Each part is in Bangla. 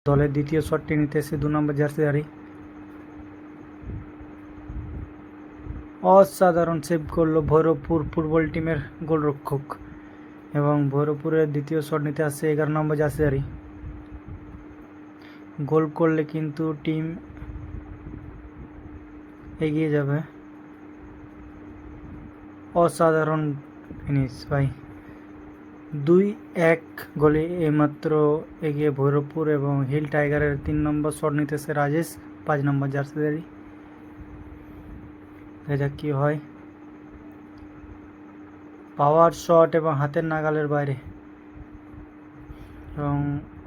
দলের দ্বিতীয় শটটি নিতে এসে 2 নম্বর জার্সিধারী। অসাধারণ সেভ করলো ভৈরবপুর ফুটবল টিমের গোলরক্ষক, এবং ভৈরবপুরের দ্বিতীয় শট নিতে আসছে 11 নম্বর জার্সিধারী। গোল করলে কিন্তু টিম এগিয়ে যাবে। অসাধারণ ফিনিশ ভাই, 2-1 গোলে এইমাত্র এগিয়ে ভৈরবপুর, এবং হিল টাইগারের 3 নম্বর শট নিতেছে রাজেশ 5 নম্বর জার্সিধারী। দেখা যাক কি হয়। পাওয়ার শট এবং হাতের নাগালের বাইরে, এবং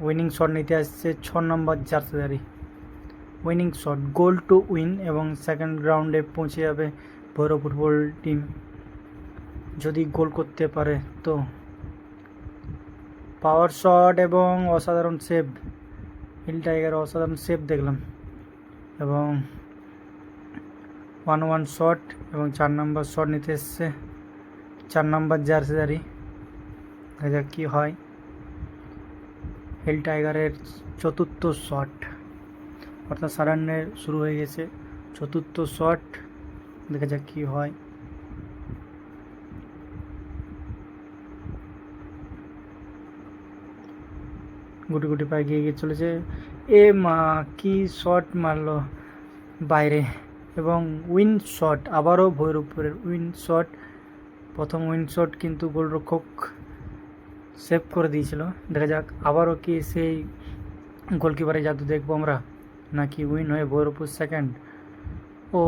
উইনিং শট নিতে আসছে 6 নম্বর জার্সিধারী। Winning shot, goal to win, এবং সেকেন্ড রাউন্ডে পৌঁছে যাবে ভৈরব ফুটবল টিম যদি গোল করতে পারে। তো পাওয়ার শট এবং অসাধারণ সেভ, হিল টাইগার অসাধারণ সেভ দেখলাম, এবং 1-1 শট, এবং 4 নম্বর শট নিতে এসছে 4 নম্বর জার্সিধারী। দেখা যাক কী হয়। হিল টাইগারের চতুর্থ শট, অর্থাৎ সারান্নের শুরু হয়ে গেছে, চতুর্থ শট। দেখা যাক কী হয়। গুটি গুটি পায়ে গিয়ে চলেছে, এ মা কি শট মারলো বাইরে, এবং উইন শট, আবারও ভৈরবপুরের উইন শট। প্রথম উইন শট কিন্তু গোলরক্ষক সেভ করে দিয়েছিল। দেখা যাক আবারও কি সেই গোলকিপারের জাদু দেখবো আমরা, নাকি উইন হয়ে ভৈরবপুর সেকেন্ড। ও